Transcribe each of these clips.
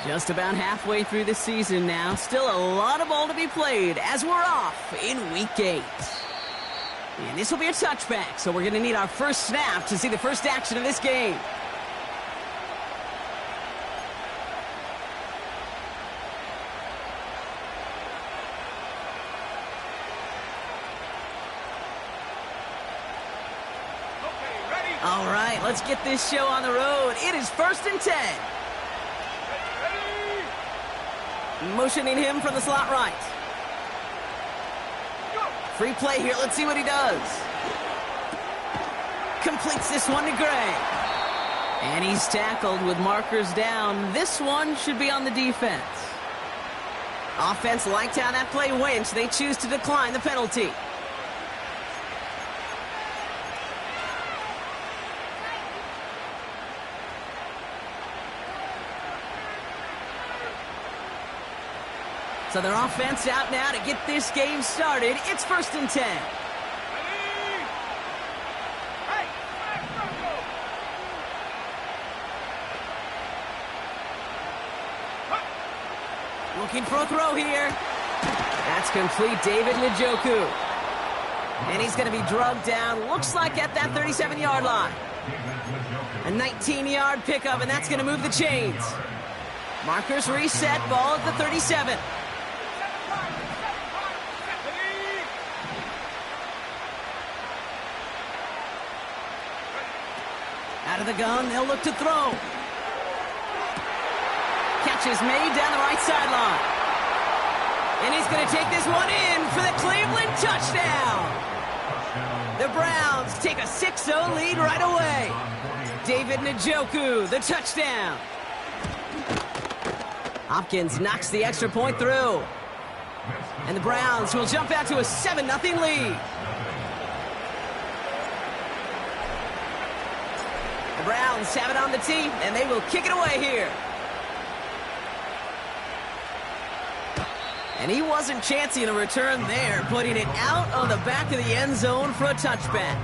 Just about halfway through the season now. Still a lot of ball to be played as we're off in Week 8. And this will be a touchback, so we're going to need our first snap to see the first action of this game. All right, let's get this show on the road. It is 1st and 10. Motioning him from the slot right. Free play here. Let's see what he does. Completes this one to Gray. And he's tackled with markers down. This one should be on the defense. Offense liked how that play went. They choose to decline the penalty. So their offense out now to get this game started. It's 1st and 10. Looking for a throw here. That's complete, David Njoku. And he's going to be drugged down, looks like at that 37-yard line. A 19-yard pickup, and that's going to move the chains. Markers reset, ball at the 37. Out of the gun, they'll look to throw. Catch is made down the right sideline. And he's going to take this one in for the Cleveland touchdown. The Browns take a 6-0 lead right away. David Njoku, the touchdown. Hopkins knocks the extra point through. And the Browns will jump out to a 7-0 lead. The Browns have it on the tee, and they will kick it away here. And he wasn't chancing a return there, putting it out on the back of the end zone for a touchback.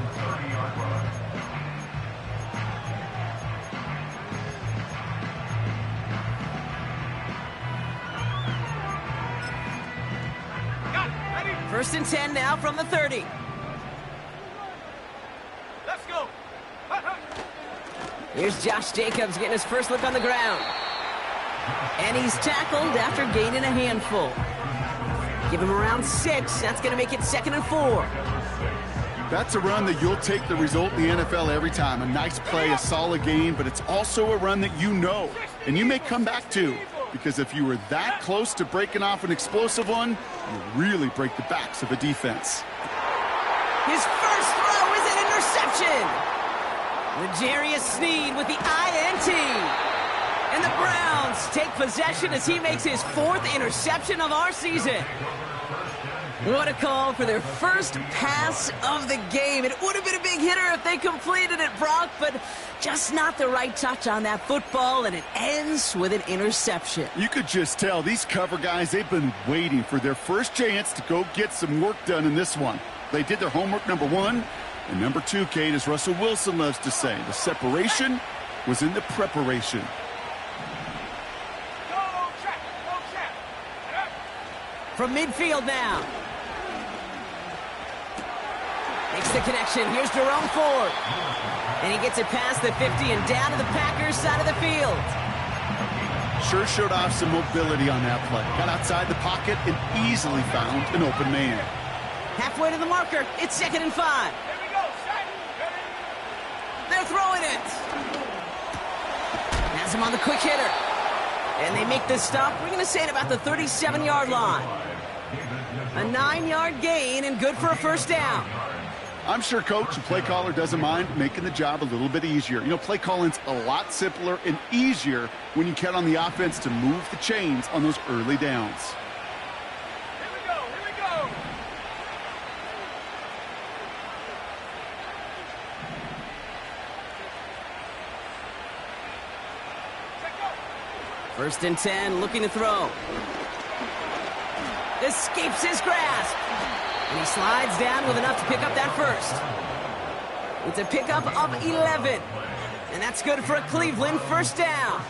First and 10 now from the 30. Let's go. Here's Josh Jacobs getting his first look on the ground. And he's tackled after gaining a handful. Give him around 6. That's going to make it 2nd and 4. That's a run that you'll take the result in the NFL every time. A nice play, a solid game, but it's also a run that you know, and you may come back to, because if you were that close to breaking off an explosive one, you really break the backs of a defense. His first throw is an interception. L'Jarius Sneed with the INT. And the Browns take possession as he makes his 4th interception of our season. What a call for their first pass of the game. It would have been a big hitter if they completed it, Brock, but just not the right touch on that football, and it ends with an interception. You could just tell these cover guys, they've been waiting for their first chance to go get some work done in this one. They did their homework, number 1. And number 2, Kate, as Russell Wilson loves to say, the separation was in the preparation. From midfield now. Makes the connection. Here's Jerome Ford. And he gets it past the 50 and down to the Packers side of the field. Sure showed off some mobility on that play. Got outside the pocket and easily found an open man. Halfway to the marker. It's 2nd and 5. They're throwing it. Has him on the quick hitter. And they make this stop. We're going to say it about the 37-yard line. A 9-yard gain and good for a first down. I'm sure coach and play caller doesn't mind making the job a little bit easier. You know, play calling's a lot simpler and easier when you count on the offense to move the chains on those early downs. Here we go. First and 10, looking to throw. Escapes his grasp. And he slides down with enough to pick up that first. It's a pickup of 11. And that's good for a Cleveland first down.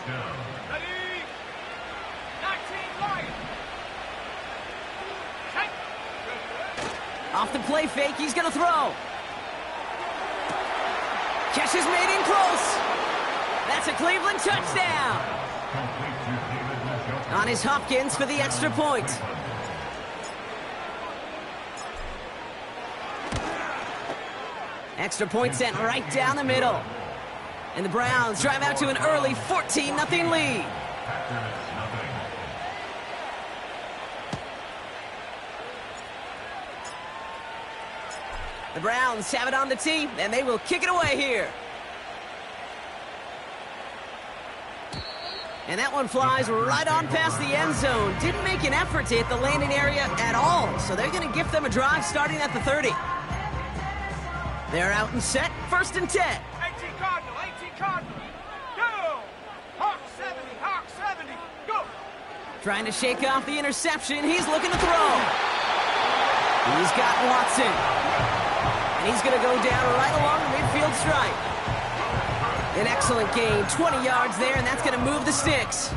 Off the play fake, he's going to throw. Catch is made in close. That's a Cleveland touchdown. On his Hopkins for the extra point. Extra point sent right down the middle. And the Browns drive out to an early 14-0 lead. The Browns have it on the tee, and they will kick it away here. And that one flies right on past the end zone. Didn't make an effort to hit the landing area at all, so they're going to gift them a drive starting at the 30. They're out and set, 1st and 10. 18 Cardinal, 18 Cardinal. Go! Hawk 70, Hawk 70, go! Trying to shake off the interception. He's looking to throw. He's got Watson. And he's going to go down right along the midfield stripe. An excellent gain, 20 yards there, and that's going to move the sticks.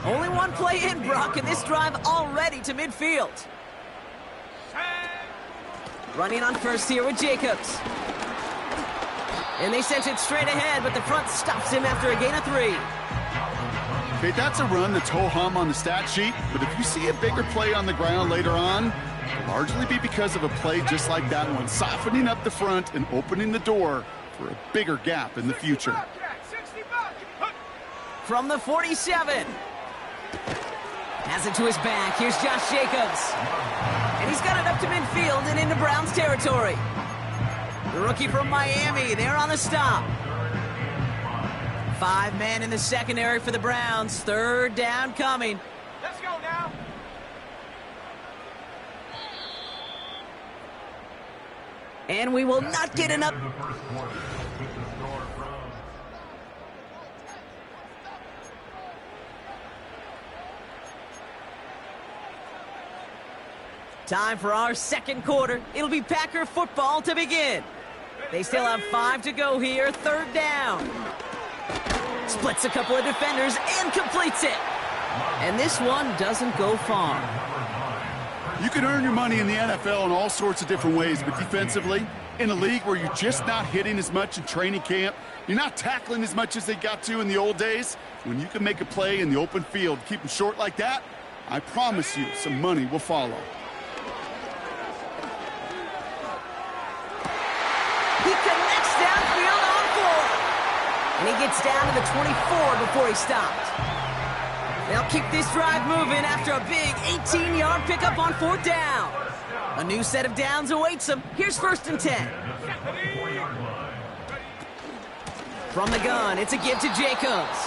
Only one play in, Brock, and this drive already to midfield. Running on first here with Jacobs. And they sent it straight ahead, but the front stops him after a gain of 3. Okay, that's a run that's ho-hum on the stat sheet, but if you see a bigger play on the ground later on, it'll largely be because of a play just like that one, softening up the front and opening the door for a bigger gap in the future. From the 47. Has it to his back. Here's Josh Jacobs. And he's got it up to midfield and into Browns territory. The rookie from Miami, they're on the stop. 5 men in the secondary for the Browns. 3rd down coming. Let's go now. And we will not get enough. Time for our second quarter. It'll be Packer football to begin. They still have 5 to go here. 3rd down. Splits a couple of defenders and completes it. And this one doesn't go far. You can earn your money in the NFL in all sorts of different ways, but defensively, in a league where you're just not hitting as much in training camp, you're not tackling as much as they got to in the old days, when you can make a play in the open field, keep them short like that, I promise you some money will follow. He connects downfield on 4. And he gets down to the 24 before he stopped. They'll keep this drive moving after a big 18-yard pickup on 4th down. A new set of downs awaits them. Here's 1st and 10. From the gun, it's a give to Jacobs.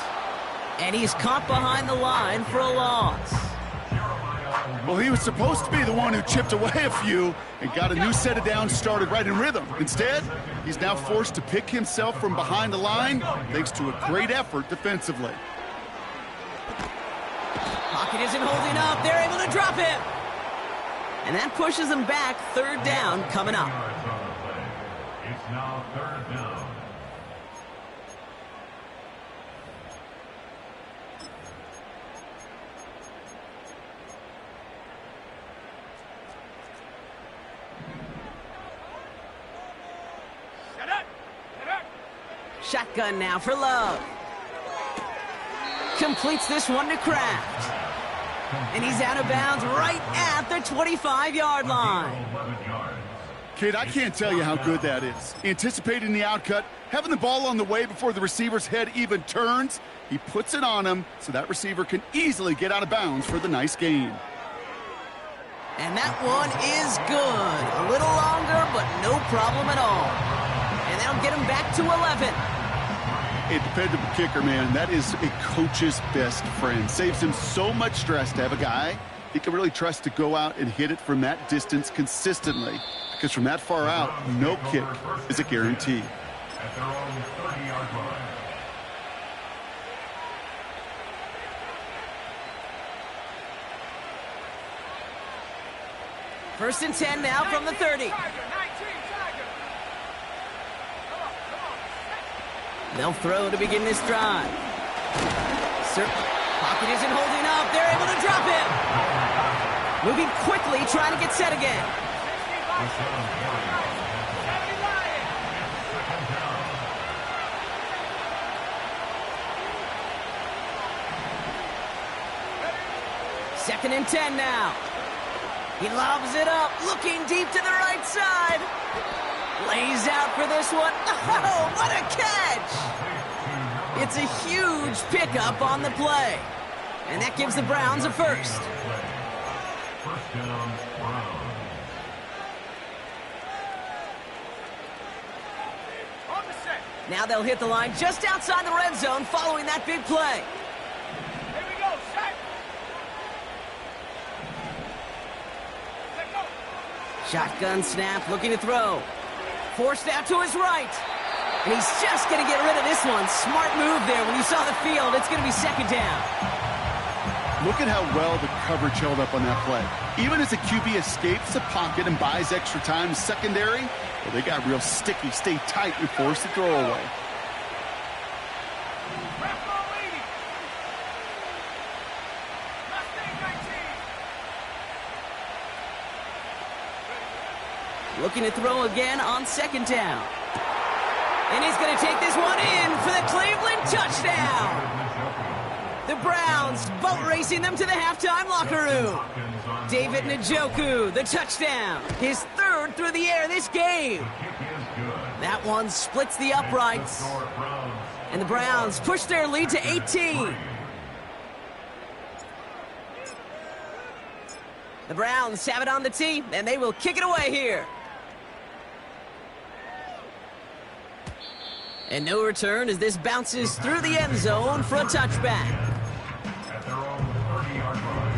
And he's caught behind the line for a loss. Well, he was supposed to be the one who chipped away a few and got a new set of downs started right in rhythm. Instead, he's now forced to pick himself from behind the line thanks to a great effort defensively. Pocket isn't holding up. They're able to drop him. And that pushes them back. 3rd down coming up. It's now 3rd down. Shotgun now for Love. Completes this one to Kraft. And he's out of bounds right at the 25-yard line. Kid, I can't tell you how good that is. Anticipating the outcut, having the ball on the way before the receiver's head even turns, he puts it on him so that receiver can easily get out of bounds for the nice gain. And that one is good. A little longer, but no problem at all. And that'll get him back to 11. A dependable kicker, man, that is a coach's best friend. Saves him so much stress to have a guy he can really trust to go out and hit it from that distance consistently. Because from that far out, no kick is a guarantee. At their own 30-yard line. First and 10 now from the 30. They'll throw to begin this drive. Pocket isn't holding up. They're able to drop him. Moving quickly, trying to get set again. Second and 10 now. He lobs it up, looking deep to the right side. Lays out for this one. Oh, what a catch! It's a huge pickup on the play. And that gives the Browns a first. First down, Browns. On the set. Now they'll hit the line just outside the red zone following that big play. Here we go, set. Let go. Shotgun snap, looking to throw. Forced out to his right. And he's just going to get rid of this one. Smart move there. When you saw the field, it's going to be second down. Look at how well the coverage held up on that play. Even as the QB escapes the pocket and buys extra time secondary, well, they got real sticky, stay tight, and force the throw away. Wrap on leading. Mustang 19. Looking to throw again on second down. And he's going to take this one in for the Cleveland touchdown. The Browns boat racing them to the halftime locker room. David Njoku, the touchdown. His third through the air this game. That one splits the uprights. And the Browns push their lead to 18. The Browns have it on the tee, and they will kick it away here. And no return as this bounces through the end zone for a touchback. At their own 30-yard line.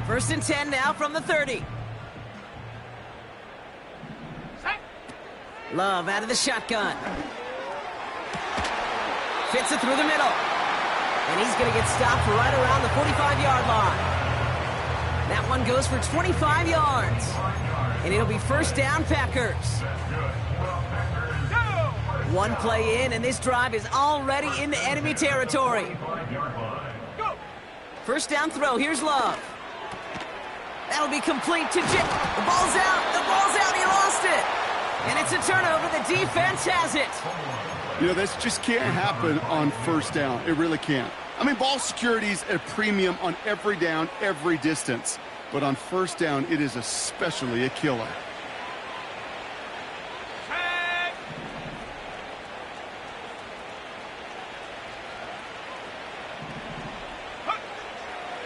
First and 10 now from the 30. Set. Love out of the shotgun. Fits it through the middle. And he's going to get stopped right around the 45-yard line. That one goes for 25 yards. And it'll be first down, Packers. One play in, and this drive is already into enemy territory. Go. First down throw. Here's Love. That'll be complete to Jim. The ball's out. The ball's out. He lost it. And it's a turnover. The defense has it. You know, this just can't happen on first down. It really can't. I mean, ball security's at a premium on every down, every distance. But on first down, it is especially a killer. Set.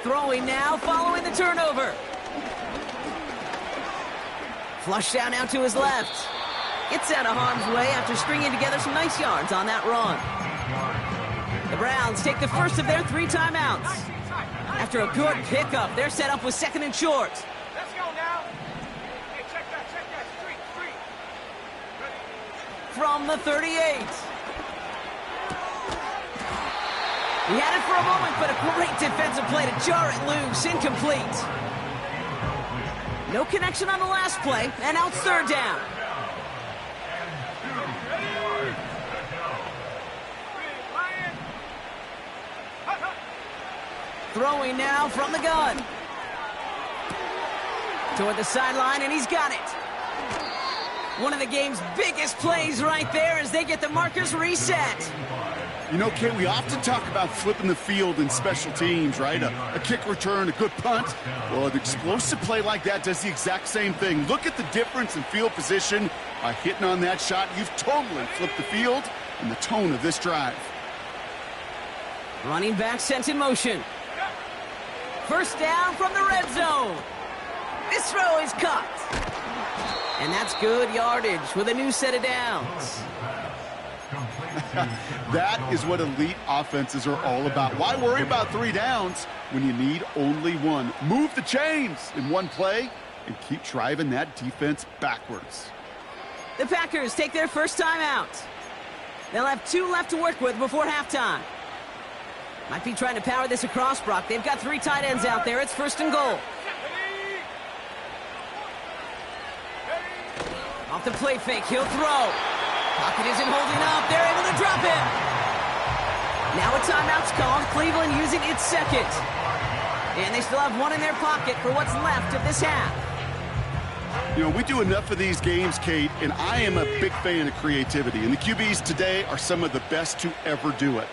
Throwing now, following the turnover. Flush down now to his left. Gets out of harm's way after stringing together some nice yards on that run. The Browns take the first of their 3 timeouts. After a good pickup, they're set up with second and short. Let's go now. Hey, check that. Street. Ready. From the 38. He had it for a moment, but a great defensive play to jar it loose. Incomplete. No connection on the last play, and now it's third down. Throwing now from the gun. Toward the sideline, and he's got it. One of the game's biggest plays right there as they get the markers reset. You know, Kate, we often talk about flipping the field in special teams, right? A kick return, a good punt. Well, an explosive play like that does the exact same thing. Look at the difference in field position. By hitting on that shot, you've totally flipped the field and the tone of this drive. Running back sent in motion. First down from the red zone. This throw is caught. And that's good yardage with a new set of downs. That is what elite offenses are all about. Why worry about 3 downs when you need only 1? Move the chains in one play and keep driving that defense backwards. The Packers take their first time out. They'll have 2 left to work with before halftime. Might be trying to power this across, Brock. They've got 3 tight ends out there. It's first and goal. Off the play fake, he'll throw. Pocket isn't holding up. They're able to drop him. Now a timeout's called. Cleveland using its second. And they still have one in their pocket for what's left of this half. You know, we do enough of these games, Kate, and I am a big fan of creativity. And the QBs today are some of the best to ever do it.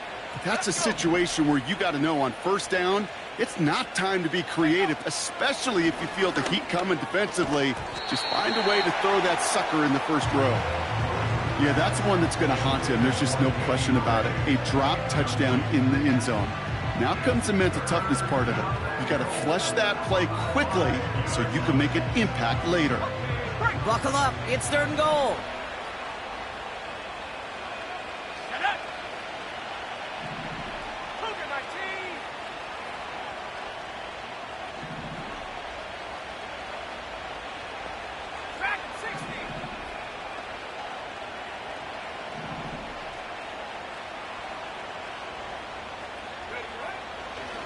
That's a situation where you got to know on first down, it's not time to be creative, especially if you feel the heat coming defensively. Just find a way to throw that sucker in the first row. Yeah, that's one that's going to haunt him. There's just no question about it. A drop touchdown in the end zone. Now comes the mental toughness part of it. You got to flush that play quickly so you can make an impact later. Buckle up. It's 3rd and goal.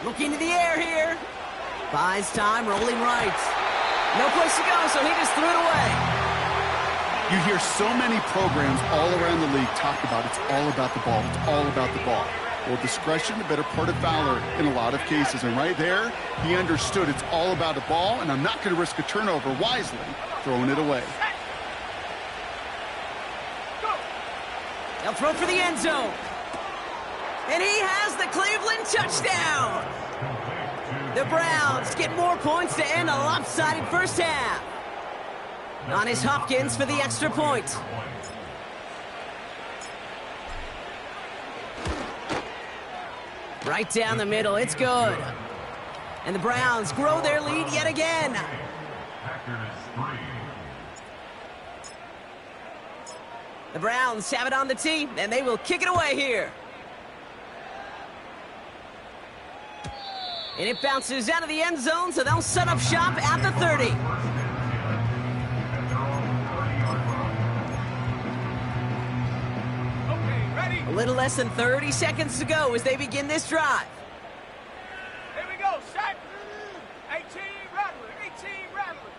Looking to the air here. Buys time, rolling right. No place to go, so he just threw it away. You hear so many programs all around the league talk about it's all about the ball. It's all about the ball. Well, discretion, the better part of valor in a lot of cases. And right there, he understood it's all about the ball, and I'm not going to risk a turnover wisely, throwing it away. They'll throw for the end zone. And he has the Cleveland touchdown. The Browns get more points to end a lopsided first half. On is Hopkins for the extra point. Right down the middle, it's good. And the Browns grow their lead yet again. The Browns have it on the tee, and they will kick it away here. And it bounces out of the end zone, so they'll set up shop at the 30. Okay, ready? A little less than 30 seconds to go as they begin this drive. Here we go, set. 18, Rattler, 18, Rattler.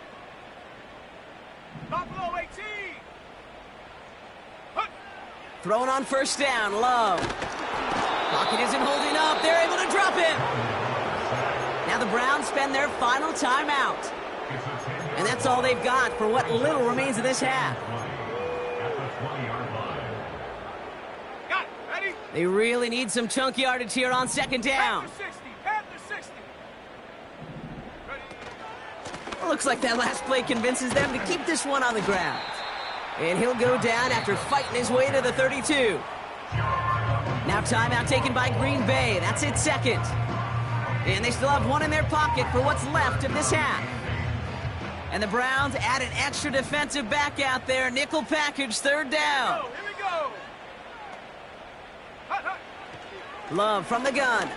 Buffalo, 18. Hook. Thrown on first down, Love. Pocket isn't holding up. They're able to drop him. Now the Browns spend their final timeout. And that's all they've got for what little remains of this half. Got it, ready? They really need some chunk yardage here on second down. Panther 60. Ready? Looks like that last play convinces them to keep this one on the ground. And he'll go down after fighting his way to the 32. Now timeout taken by Green Bay. That's its second. And they still have one in their pocket for what's left of this half. And the Browns add an extra defensive back out there. Nickel package, 3rd down. Here we go. Hut, hut. Love from the gun.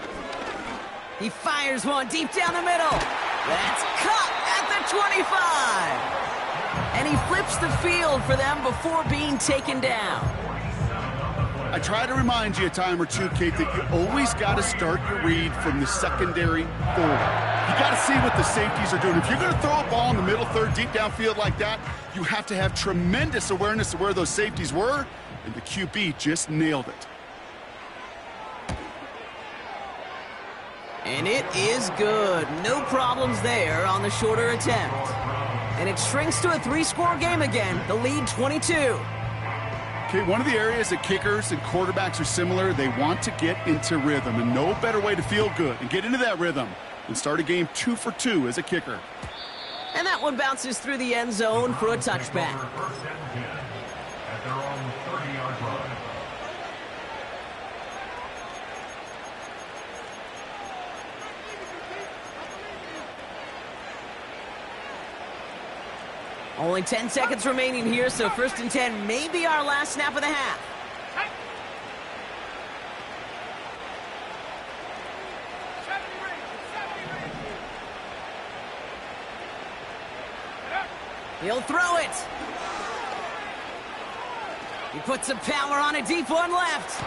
He fires one deep down the middle. That's caught at the 25. And he flips the field for them before being taken down. I try to remind you a time or two, Kate, that you always got to start your read from the secondary forward. You got to see what the safeties are doing. If you're going to throw a ball in the middle third, deep downfield like that, you have to have tremendous awareness of where those safeties were, and the QB just nailed it. And it is good. No problems there on the shorter attempt. And it shrinks to a 3-score game again. The lead 22. Okay, one of the areas that kickers and quarterbacks are similar, they want to get into rhythm, and no better way to feel good and get into that rhythm than start a game 2 for 2 as a kicker. And that one bounces through the end zone for a touchback. First and 10 at their own 30-yard line. Only 10 seconds remaining here, so 1st and 10 may be our last snap of the half. Hey. 70 rings, 70 rings. He'll throw it. He puts some power on a deep one left.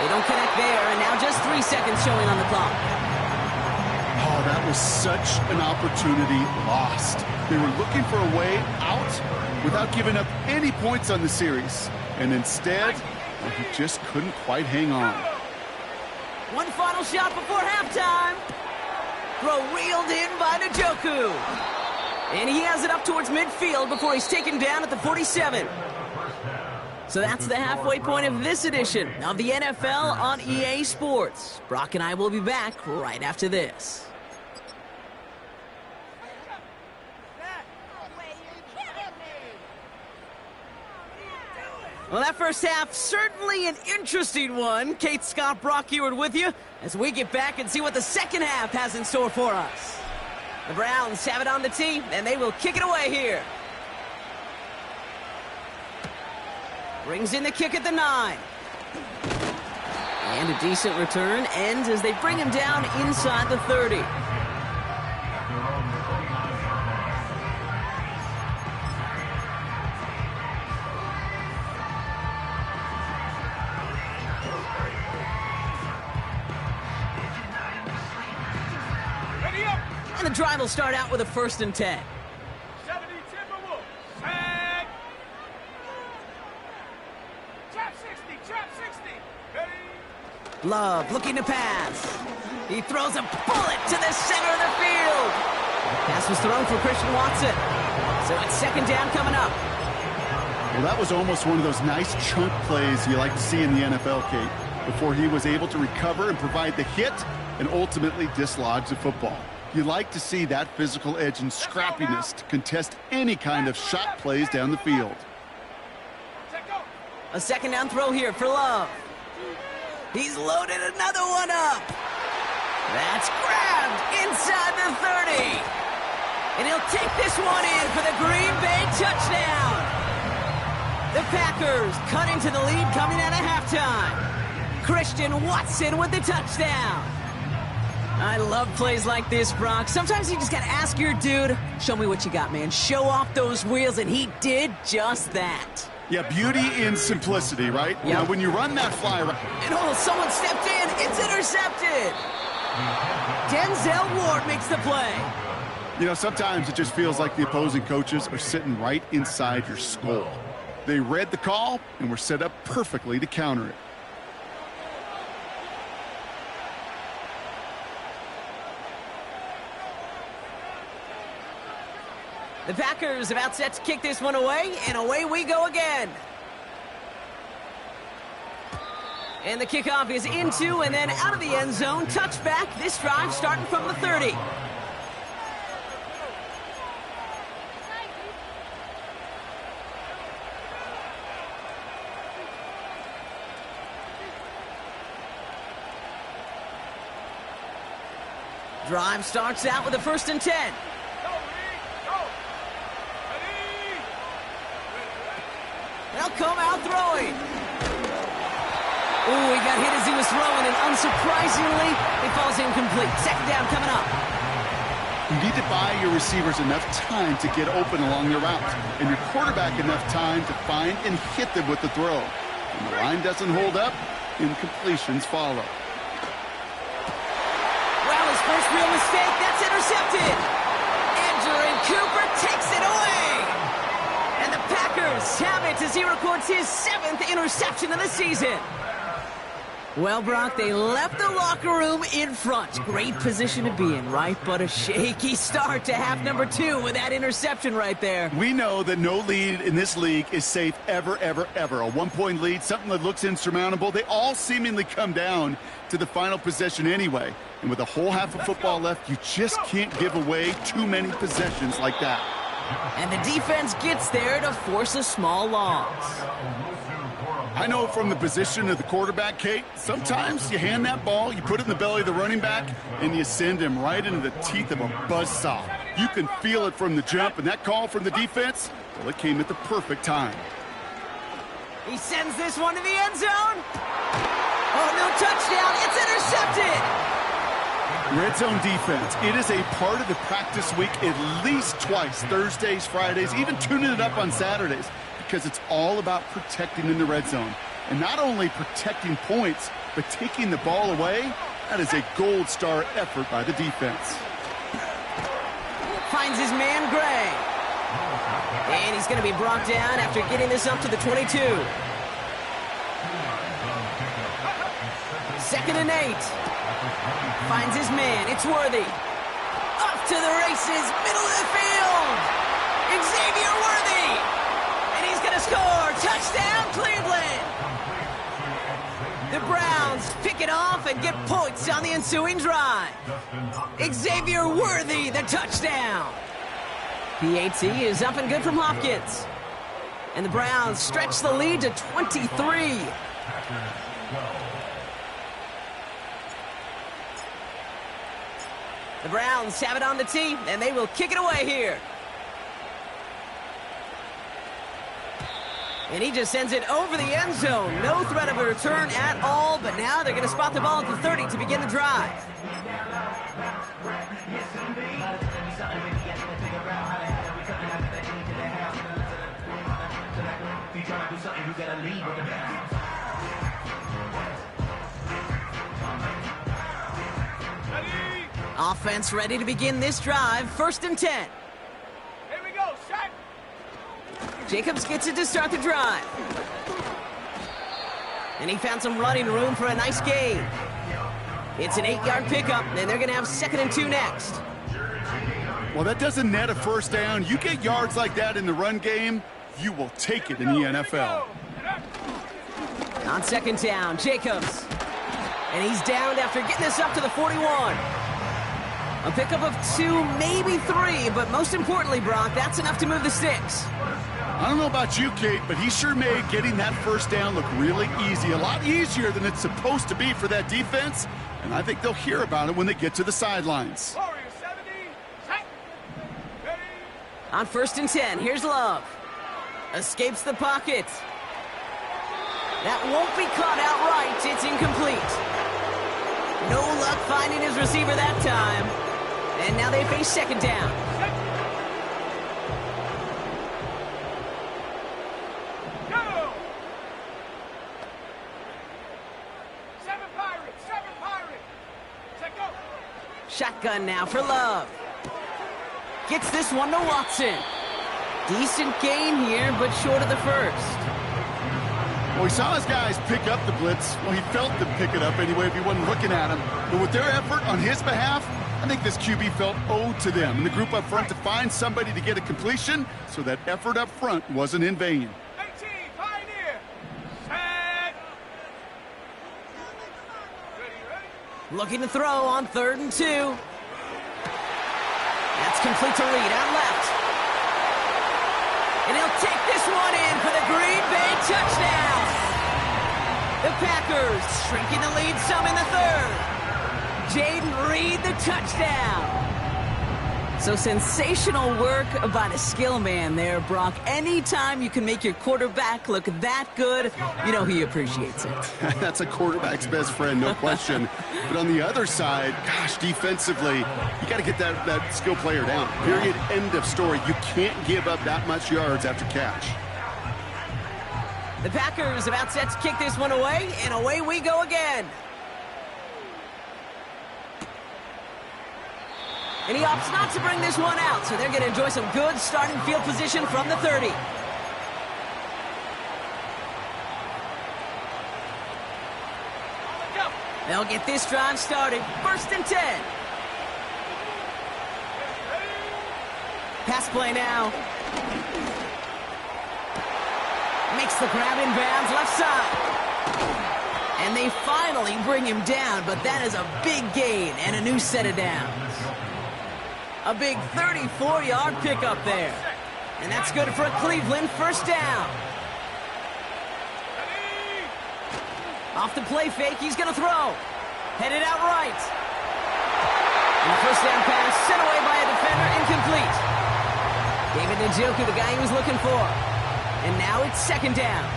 They don't connect there, and now just 3 seconds showing on the clock. Oh, that was such an opportunity lost. They were looking for a way out without giving up any points on the series. And instead, he just couldn't quite hang on. One final shot before halftime. Throw reeled in by Njoku. And he has it up towards midfield before he's taken down at the 47. So that's the halfway point of this edition of the NFL on EA Sports. Brock and I will be back right after this. Well, that first half, certainly an interesting one. Kate Scott, Brock Eward with you as we get back and see what the second half has in store for us. The Browns have it on the tee, and they will kick it away here. Brings in the kick at the 9. And a decent return ends as they bring him down inside the 30. And the drive will start out with a 1st and 10. 70 Timberwolves. Tag. Trap 60. Trap 60. Ready. Love looking to pass. He throws a bullet to the center of the field. Pass was thrown for Christian Watson. So it's 2nd down coming up. Well, that was almost one of those nice chunk plays you like to see in the NFL, Kate, before he was able to recover and provide the hit and ultimately dislodge the football. You like to see that physical edge and scrappiness to contest any kind of shot plays down the field. A 2nd down throw here for Love. He's loaded another one up. That's grabbed inside the 30. And he'll take this one in for the Green Bay touchdown. The Packers cut into the lead coming out of halftime. Christian Watson with the touchdown. I love plays like this, Brock. Sometimes you just got to ask your dude, show me what you got, man. Show off those wheels, and he did just that. Yeah, beauty in simplicity, right? Yep. You know, when you run that fly right. And someone stepped in. It's intercepted. Denzel Ward makes the play. You know, sometimes it just feels like the opposing coaches are sitting right inside your skull. They read the call and were set up perfectly to counter it. The Packers about set to kick this one away, and away we go again. And the kickoff is into and then out of the end zone. Touchback, this drive starting from the 30. Drive starts out with a 1st and 10. They'll come out throwing. Ooh, he got hit as he was throwing, and unsurprisingly, it falls incomplete. 2nd down coming up. You need to buy your receivers enough time to get open along their route, and your quarterback enough time to find and hit them with the throw. When the line doesn't hold up, incompletions follow. Well, his first real mistake, that's intercepted. Andrew Cooper takes it away. And the Packers have it as he records his 7th interception of the season. Well, Brock, they left the locker room in front. Great position to be in, right? But a shaky start to half number 2 with that interception right there. We know that no lead in this league is safe ever, ever, ever. A 1-point lead, something that looks insurmountable. They all seemingly come down to the final possession anyway. And with a whole half of football left, you just can't give away too many possessions like that. And the defense gets there to force a small loss. I know from the position of the quarterback, Kate, sometimes you hand that ball, you put it in the belly of the running back, and you send him right into the teeth of a buzzsaw. You can feel it from the jump, and that call from the defense, well, it came at the perfect time. He sends this one to the end zone. Oh, no touchdown. It's intercepted. Red zone defense, it is a part of the practice week at least twice, Thursdays, Fridays, even tuning it up on Saturdays, because it's all about protecting in the red zone. And not only protecting points, but taking the ball away, that is a gold star effort by the defense. Finds his man, Gray. And he's going to be brought down after getting this up to the 22. 2nd and 8. Finds his man. It's Worthy. Off to the races. Middle of the field. Xavier Worthy. And he's going to score. Touchdown, Cleveland. The Browns pick it off and get points on the ensuing drive. Xavier Worthy, the touchdown. PAT is up and good from Hopkins. And the Browns stretch the lead to 23. The Browns have it on the tee, and they will kick it away here. And he just sends it over the end zone. No threat of a return at all, but now they're going to spot the ball at the 30 to begin the drive. Offense ready to begin this drive. 1st and 10. Here we go, set. Jacobs gets it to start the drive. And he found some running room for a nice gain. It's an 8-yard pickup, and they're going to have 2nd and 2 next. Well, that doesn't net a first down. You get yards like that in the run game, you will take it in the NFL. On 2nd down, Jacobs. And he's downed after getting this up to the 41. A pickup of 2, maybe 3, but most importantly, Brock, that's enough to move the sticks. I don't know about you, Kate, but he sure made getting that first down look really easy. A lot easier than it's supposed to be for that defense, and I think they'll hear about it when they get to the sidelines. Warrior 70, set. Ready. On 1st and 10, here's Love. Escapes the pocket. That won't be caught outright. It's incomplete. No luck finding his receiver that time. And now they face 2nd down. Go! 7 Pirates, 7 Pirates. Set, go. Shotgun now for Love. Gets this one to Watson. Decent gain here, but short of the first. Well, he saw his guys pick up the blitz. Well, he felt them pick it up anyway if he wasn't looking at him. But with their effort on his behalf, I think this QB felt owed to them and the group up front to find somebody to get a completion, so that effort up front wasn't in vain. 18, Pioneer. Set. Ready. Looking to throw on 3rd and 2. That's complete to Reed out left. And he'll take this one in for the Green Bay touchdown. The Packers shrinking the lead some in the 3rd. Jaden Reed, the touchdown. So sensational work by the skill man there, Brock. Anytime you can make your quarterback look that good, you know he appreciates it. That's a quarterback's best friend, no question. But on the other side, gosh, defensively, you got to get that skill player down. Period, end of story. You can't give up that much yards after catch. The Packers about set to kick this one away, and away we go again. And he opts not to bring this one out, so they're going to enjoy some good starting field position from the 30. They'll get this drive started. 1st and 10. Pass play now. Makes the grab in bounds left side. And they finally bring him down, but that is a big gain and a new set of downs. A big 34-yard pickup there. And that's good for Cleveland. 1st down. Off the play fake, he's going to throw. Headed out right. And the 1st down pass sent away by a defender, incomplete. David Njoku, the guy he was looking for. And now it's 2nd down.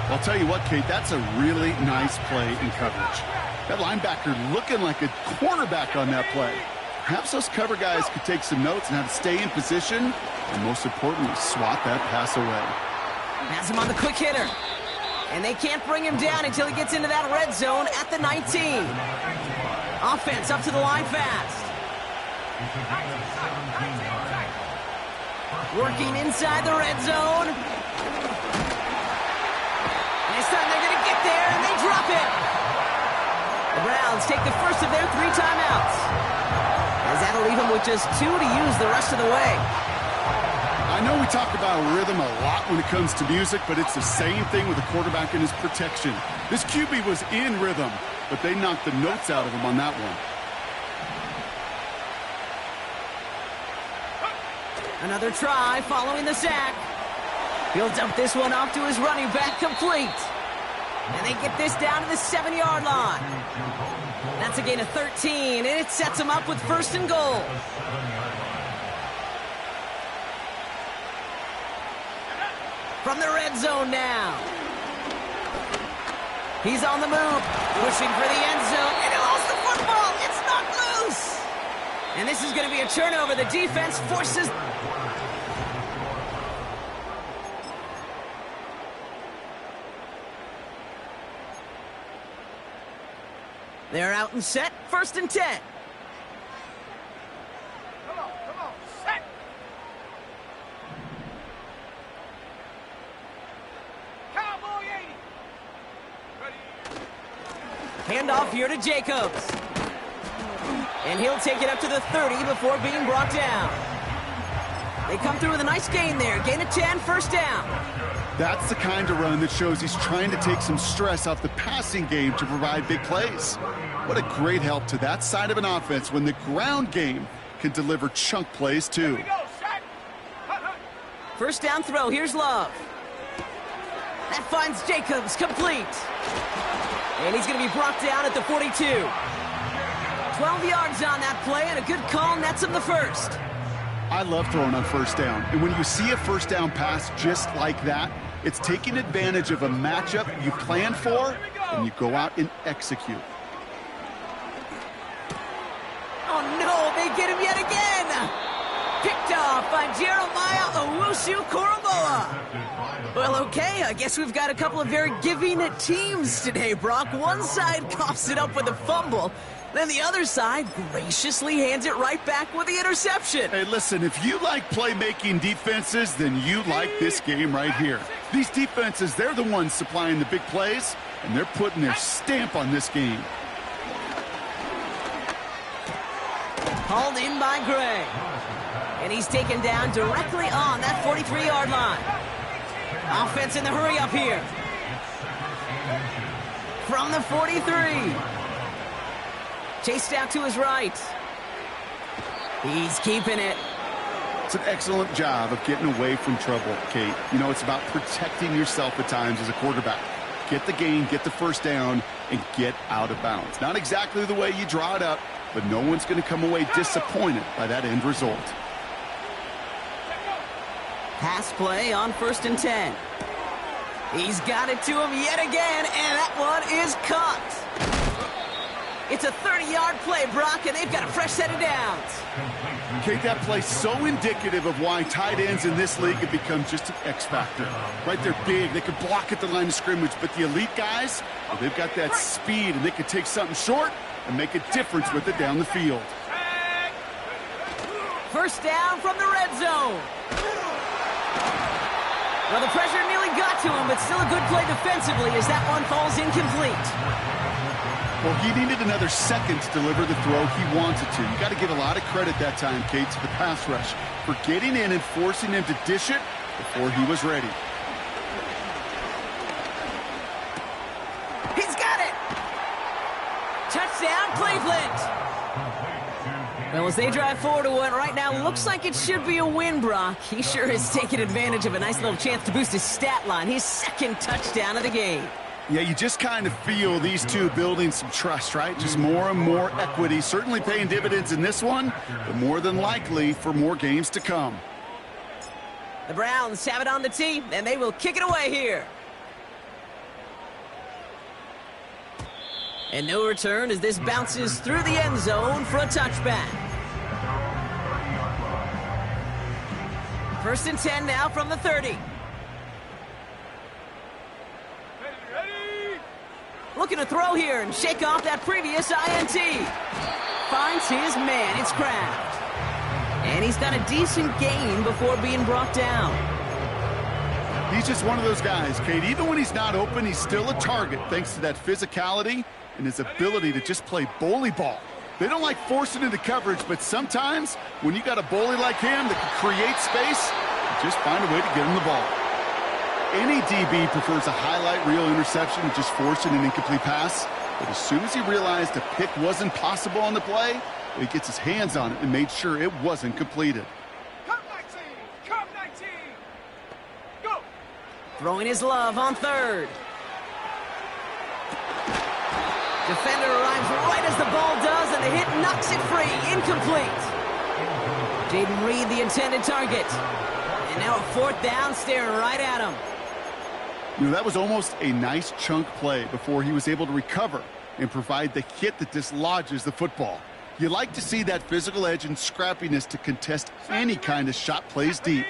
I'll tell you what, Kate, that's a really nice play in coverage. That linebacker looking like a cornerback on that play. Perhaps those cover guys could take some notes and how to stay in position, and most importantly, swat that pass away. Has him on the quick hitter. And they can't bring him down until he gets into that red zone at the 19. Offense up to the line fast. Working inside the red zone. And this time they're going to get there, and they drop it. the first of their 3 timeouts. As that'll leave him with just 2 to use the rest of the way. I know we talk about rhythm a lot when it comes to music, but it's the same thing with the quarterback and his protection. This QB was in rhythm, but they knocked the notes out of him on that one. Another try following the sack. He'll dump this one off to his running back, complete. And they get this down to the 7-yard line. That's a gain of 13, and it sets him up with 1st and goal. From the red zone now. He's on the move, pushing for the end zone, and he lost the football. It's knocked loose. And this is going to be a turnover. The defense forces... They're out and set, 1st and 10. Come on, set. Cowboy 80. Ready. Handoff here to Jacobs. And he'll take it up to the 30 before being brought down. They come through with a nice gain there. Gain of 10, 1st down. That's the kind of run that shows he's trying to take some stress off the passing game to provide big plays. What a great help to that side of an offense when the ground game can deliver chunk plays too. Here we go, set. 1st down throw, here's Love. That finds Jacobs, complete. And he's going to be brought down at the 42. 12 yards on that play, and a good call nets him the 1st. I love throwing on 1st down. And when you see a 1st down pass just like that, it's taking advantage of a matchup you plan for, and you go out and execute. Oh, no, they get him yet again. Picked off by Jeremiah Owusu-Koramoah. Well, okay, I guess we've got a couple of very giving teams today, Brock. One side coughs it up with a fumble. Then the other side graciously hands it right back with the interception. Hey, listen, if you like playmaking defenses, then you like this game right here. These defenses, they're the ones supplying the big plays, and they're putting their stamp on this game. Hauled in by Gray. And he's taken down directly on that 43-yard line. Offense in the hurry up here. From the 43. Chased out to his right. He's keeping it. It's an excellent job of getting away from trouble, Kate. You know, it's about protecting yourself at times as a quarterback. Get the gain, get the 1st down, and get out of bounds. Not exactly the way you draw it up, but no one's going to come away disappointed by that end result. Pass play on 1st and 10. He's got it to him yet again, and that one is caught. It's a 30-yard play, Brock, and they've got a fresh set of downs. Kate, that play's so indicative of why tight ends in this league have become just an X factor. Right, they're big, they can block at the line of scrimmage, but the elite guys, well, they've got that speed, and they can take something short and make a difference with it down the field. 1st down from the red zone. Well, the pressure nearly got to him, but still a good play defensively as that one falls incomplete. Well, he needed another second to deliver the throw he wanted to. You got to give a lot of credit that time, Kate, to the pass rush for getting in and forcing him to dish it before he was ready. He's got it! Touchdown, Cleveland! Well, as they drive forward to one right now, looks like it should be a win, Brock. He sure has taken advantage of a nice little chance to boost his stat line. His 2nd touchdown of the game. Yeah, you just kind of feel these two building some trust, right? Just more and more equity, certainly paying dividends in this one, but more than likely for more games to come. The Browns have it on the tee, and they will kick it away here. And no return as this bounces through the end zone for a touchback. 1st and 10 now from the 30. Looking to throw here and shake off that previous INT. Finds his man, it's Kraft. And he's got a decent gain before being brought down. He's just one of those guys, Kate. Even when he's not open, he's still a target thanks to that physicality and his ability to just play bully ball. They don't like forcing into coverage, but sometimes when you got a bully like him that can create space, you just find a way to get him the ball. Any DB prefers a highlight reel interception to just forcing an incomplete pass. But as soon as he realized a pick wasn't possible on the play, he gets his hands on it and made sure it wasn't completed. Come 19! Come 19! Go! Throwing his love on third. Defender arrives right as the ball does, and the hit knocks it free. Incomplete. Jaden Reed, the intended target. And now a fourth down, staring right at him. You know, that was almost a nice chunk play before he was able to recover and provide the hit that dislodges the football. You like to see that physical edge and scrappiness to contest any kind of shot plays deep.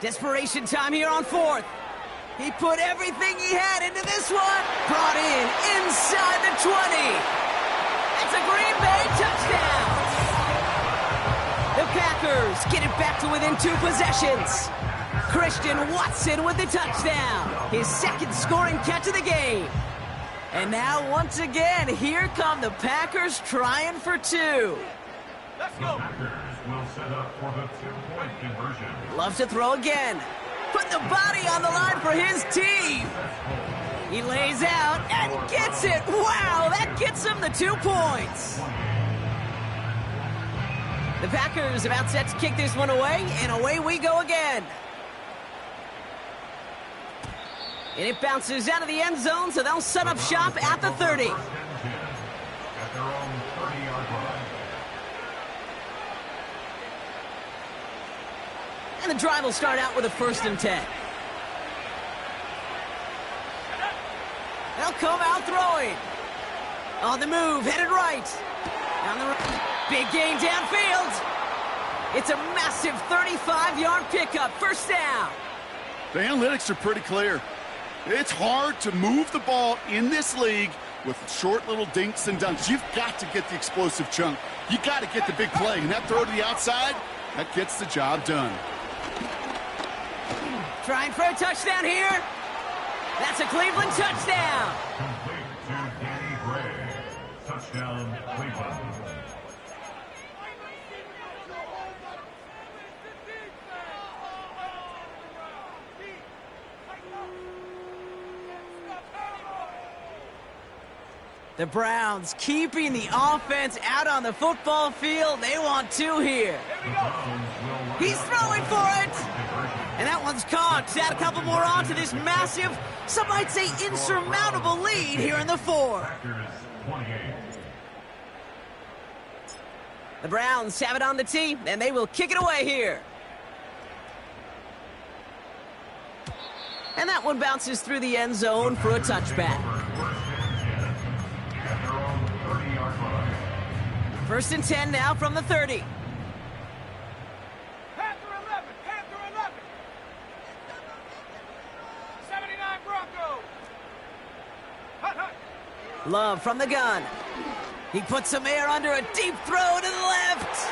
Desperation time here on fourth. He put everything he had into this one. Brought in inside the 20. It's a Green Bay touchdown. The Packers get it back to within 2 possessions. Christian Watson with the touchdown. His second scoring catch of the game. And now, once again, here come the Packers trying for 2. Let's go! Packers will set up for the 2-point conversion. Loves to throw again. Put the body on the line for his team. He lays out and gets it. Wow, that gets him the 2 points. The Packers about set to kick this one away, and away we go again. And it bounces out of the end zone, so they'll set up shop at the 30. At their own 30-yard line. And the drive will start out with a 1st and 10. They'll come out throwing. On the move, headed right. Down the right. Big gain downfield. It's a massive 35-yard pickup. 1st down. The analytics are pretty clear. It's hard to move the ball in this league with short little dinks and dunks. You've got to get the explosive chunk. You got to get the big play. And that throw to the outside, that gets the job done. Trying for a touchdown here. That's a Cleveland touchdown. Complete to Danny Gray. Touchdown, Cleveland. The Browns keeping the offense out on the football field. They want 2 here. He's throwing for it. And that one's caught. Add a couple more on to this massive, some might say insurmountable lead here in the 4th. The Browns have it on the tee, and they will kick it away here. And that one bounces through the end zone for a touchback. 1st and 10 now from the 30. Panther 11! Panther 11! 79 Broncos! Hut, hut! Love from the gun. He puts some air under a deep throw to the left.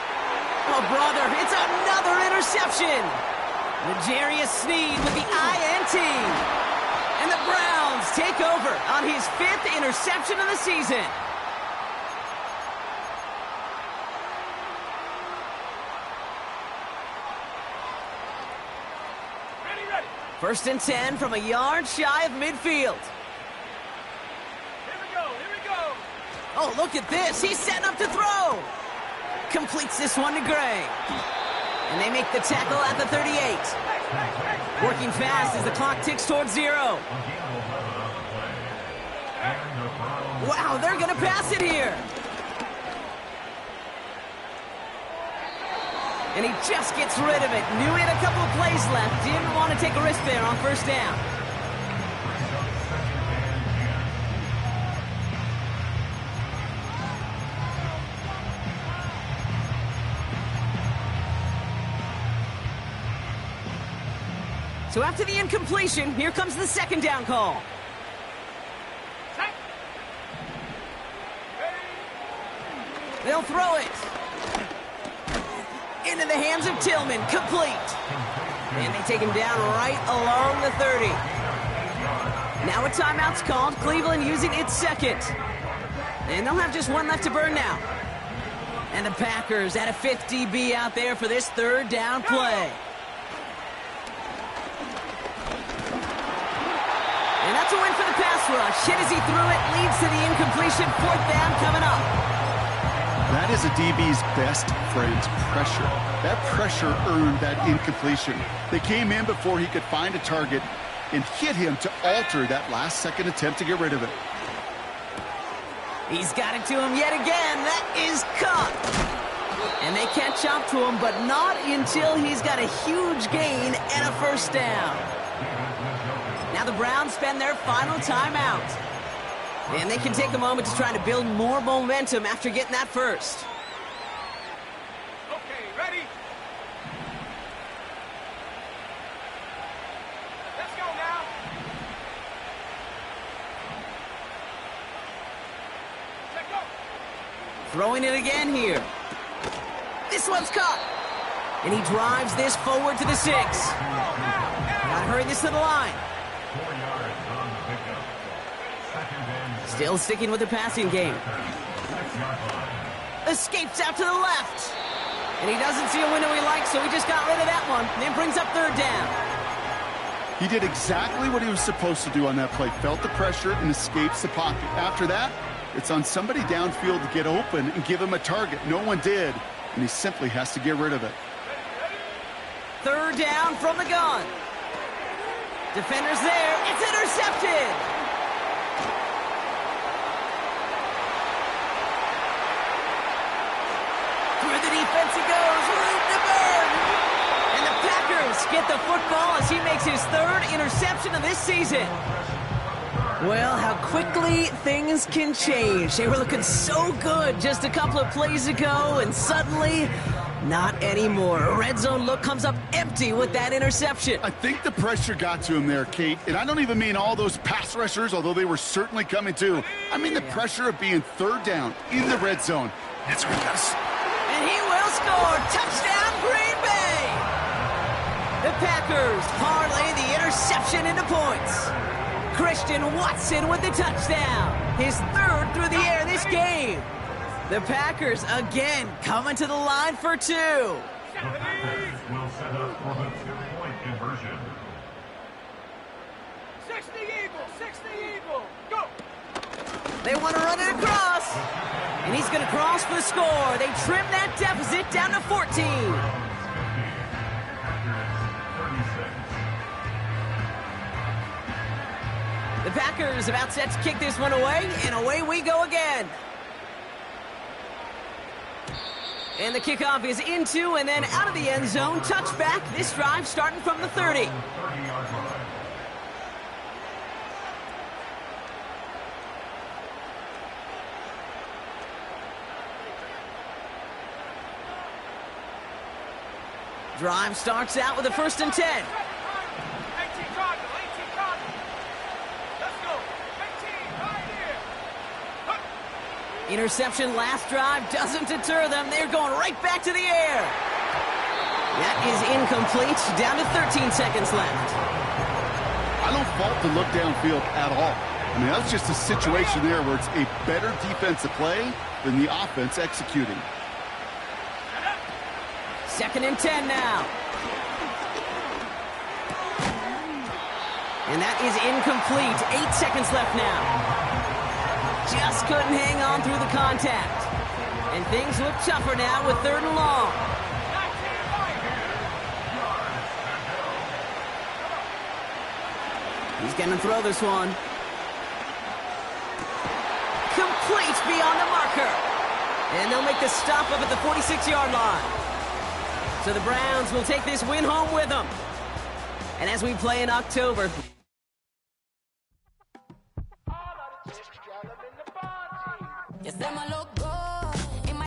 Oh, brother, it's another interception. L'Jarius Sneed with the INT. And the Browns take over on his 5th interception of the season. Ready, ready! 1st and 10 from a yard shy of midfield. Here we go, here we go! Oh, look at this. He's setting up to throw. Completes this one to Gray. And they make the tackle at the 38. Working fast as the clock ticks towards 0. Wow, they're going to pass it here. And he just gets rid of it. Knew he had a couple of plays left. Didn't want to take a risk there on 1st down. So after the incompletion, here comes the 2nd down call. They'll throw it. Into the hands of Tillman, complete. And they take him down right along the 30. Now a timeout's called, Cleveland using its second. And they'll have just one left to burn now. And the Packers at a 5th DB out there for this 3rd down play. And that's a win for the pass rush. Hit as he threw it, leads to the incompletion. 4th down coming up. That is a DB's best friend, pressure. That pressure earned that incompletion. They came in before he could find a target and hit him to alter that last-second attempt to get rid of it. He's got it to him yet again. That is caught. And they catch up to him, but not until he's got a huge gain and a 1st down. Now the Browns spend their final timeout. And they can take a moment to try to build more momentum after getting that first. Okay, ready? Let's go now. Let go. Throwing it again here. This one's caught. And he drives this forward to the 6. Gotta hurry this to the line. 4 yards on the pickup. Second and Still sticking with the passing game. 6-yard line. Escapes out to the left. And he doesn't see a window he likes, so he just got rid of that one. And then brings up 3rd down. He did exactly what he was supposed to do on that play. Felt the pressure and escapes the pocket. After that, it's on somebody downfield to get open and give him a target. No one did, and he simply has to get rid of it. 3rd down from the gun. Defender's there. It's intercepted. Through the defense he goes. Room to burn. And the Packers get the football as he makes his 3rd interception of this season. Well, how quickly things can change. They were looking so good just a couple of plays ago, and suddenly, not anymore. A red zone look comes up empty with that interception. I think the pressure got to him there, Kate. And I don't even mean all those pass rushers, although they were certainly coming too. I mean the pressure of being 3rd down in the red zone. That's where he got to... And he will score. Touchdown, Green Bay! The Packers parlay the interception into points. Christian Watson with the touchdown. His 3rd through the air this game. The Packers again coming to the line for 2. The Packers will set up for the 2-point conversion. 60 Eagles, 60 Eagles. Go. They want to run it across. And he's going to cross for the score. They trim that deficit down to 14. The Packers about set to kick this one away, and away we go again. And the kickoff is into and then out of the end zone. Touchback. This drive starting from the 30. 30-yard line. Drive starts out with a 1st and 10. 18 Cardinal, 18 Cardinal. Let's go. 18, right here. Interception last drive doesn't deter them. They're going right back to the air. That is incomplete. Down to 13 seconds left. I don't fault the look downfield at all. I mean, that's just a situation there where it's a better defensive play than the offense executing. 2nd and 10 now. And that is incomplete. 8 seconds left now. Just couldn't hang on through the contact. And things look tougher now with 3rd and long. He's going to throw this one. Complete beyond the marker. And they'll make the stop up at the 46-yard line. So the Browns will take this win home with them. And as we play in October... You say my look